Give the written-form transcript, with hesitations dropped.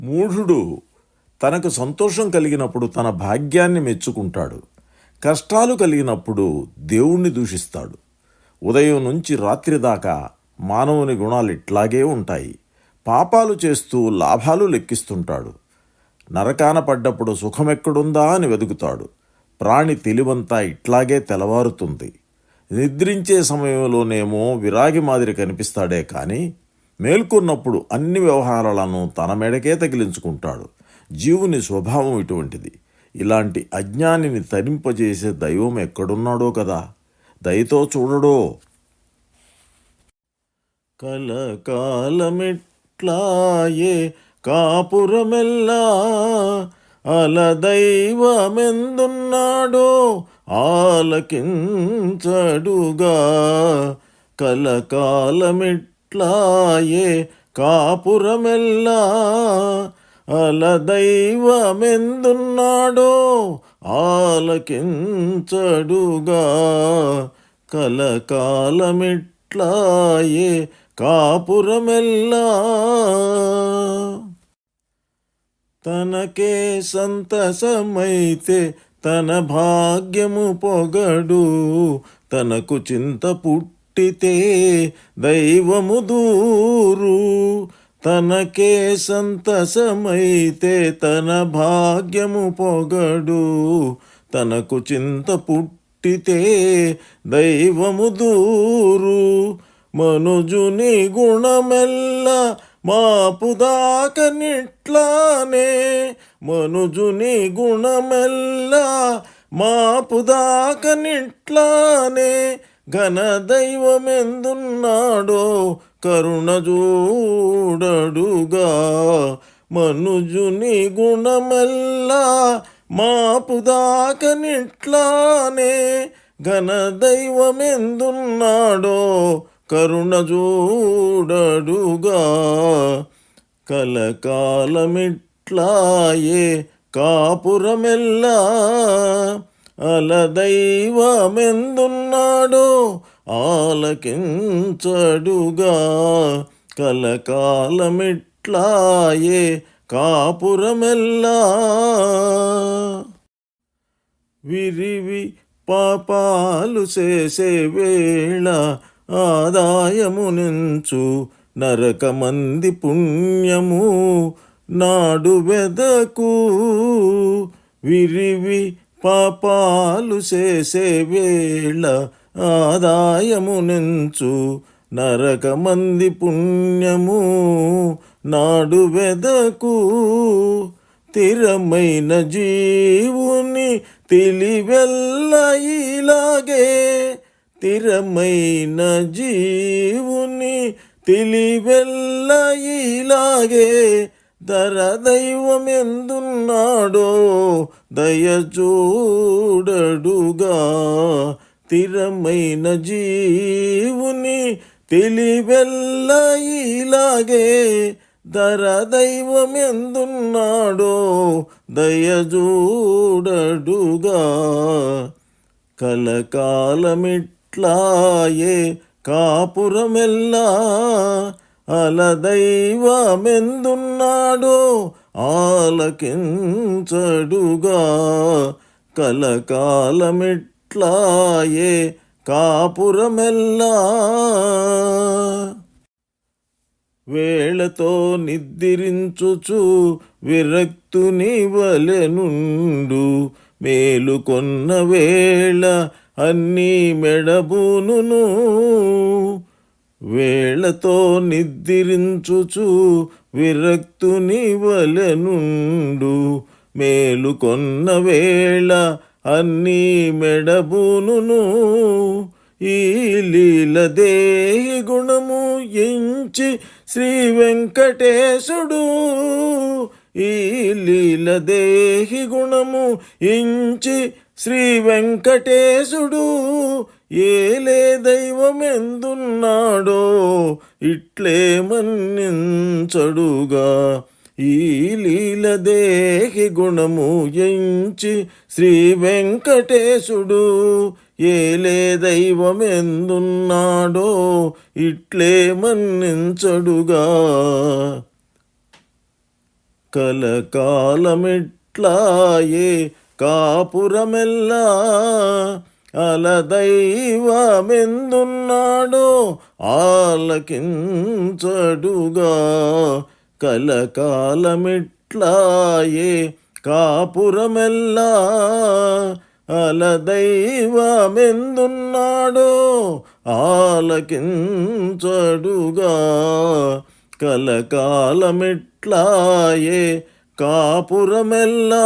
మూఢుడు తనకు సంతోషం కలిగినప్పుడు తన భాగ్యాన్ని మెచ్చుకుంటాడు. కష్టాలు కలిగినప్పుడు దేవుణ్ణి దూషిస్తాడు. ఉదయం నుంచి రాత్రి దాకా మానవుని గుణాలు ఇట్లాగే ఉంటాయి. పాపాలు చేస్తూ లాభాలు లెక్కిస్తుంటాడు. నరకాన పడ్డప్పుడు సుఖమెక్కడుందా అని వెతుకుతాడు. ప్రాణి తెలివంతా ఇట్లాగే తెలవారుతుంది. నిద్రించే సమయంలోనేమో విరాగి మాదిరి కనిపిస్తాడే కానీ మేల్కొన్నప్పుడు అన్ని వ్యవహారాలను తన మెడకే తగిలించుకుంటాడు. జీవుని స్వభావం ఇటువంటిది. ఇలాంటి అజ్ఞానిని తరింపజేసే దైవం ఎక్కడున్నాడో కదా, దయతో చూడడో. కలకాలమిట్లాయే కాపురమెల్లా అలదైవమెందున్నాడో ఆలకించడుగా. కలకాలమిట్లాయే కాపురమెల్లా అలదైవమెందున్నాడో ఆలకించడుగా. కలకాలమిట్లాయే కాపురమెల్లా తనకే సంతసమైతే తన భాగ్యము పొగడు. తనకు చింత పుట్టితే దైవము దూరు. తనకే సంతసమైతే తన భాగ్యము పొగడు. తనకు చింత పుట్టితే దైవము దూరు. మనుజుని గుణమెల్ల మాపుదాకనిట్లానే. మనుజుని గుణమెల్ల మాపుదాకనిట్లానే. ఘన దైవమెందున్నాడో కరుణ చూడడుగా. మనుజుని గుణమెల్ల మాపుదాకనిట్లానే. ఘన దైవమెందున్నాడో కరుణ చూడడుగా. కలకాలమిట్లాయే కాపురమెల్లా అలదైవమెందున్నాడో ఆలకించడుగా. కలకాలమిట్లాయే కాపురమెల్లా విరివి పాపాలు చేసే వేళ ఆదాయమునించు నరకమంది పుణ్యము నాడు వెదకు. విరివి పాపాలు చేసే వేళ ఆదాయమునించు నరకమంది పుణ్యము నాడు వెదకు. స్థిరమైన జీవుని తెలివెల్ల ఇలాగే. స్థిరమైన జీవుని తెలివెల్ల ఇలాగే. ధర దైవమెందున్నాడో దయ చూడడుగా. స్థిరమైన జీవుని తెలివెల్ల ఇలాగే. ధర దైవమెందున్నాడో దయ చూడడుగా. కలకాలమిట్లాయే కాపురమెల్లా అలదైవమెందున్నాడో ఆలకించడుగా. కలకాలమిట్లాయే కాపురమెల్లా వేళతో నిద్రించుచు విరక్తుని వలెనుండు. మేలుకొన్న వేళ అన్నీ మెడబూనును. వేళతో నిద్రించుచు విరక్తుని వలెనుండు. మేలుకొన్న వేళ అన్నీ మెడబూనును. ఈ లీలదేహి గుణము ఎంచి శ్రీ వెంకటేశుడు. ఈ లీలదేహి గుణము ఎంచి శ్రీ వెంకటేశుడు. ఏలే దైవమెందున్నాడో ఇట్లే మన్నించడుగా. ఈ లీలదేహి గుణము ఎంచి శ్రీ వెంకటేశుడు. ఏలే దైవమెందున్నాడో ఇట్లే మన్నించడుగా. కలకాలమిట్లాయే కాపురమెల్లా అలదైవమెందున్నాడో ఆలకించడుగా. కలకాలమిట్లాయే కాపురమెల్లా అలదైవమెందున్నాడో ఆలకించడుగా. కలకాలమిట్లాయే కాపురమెల్లా.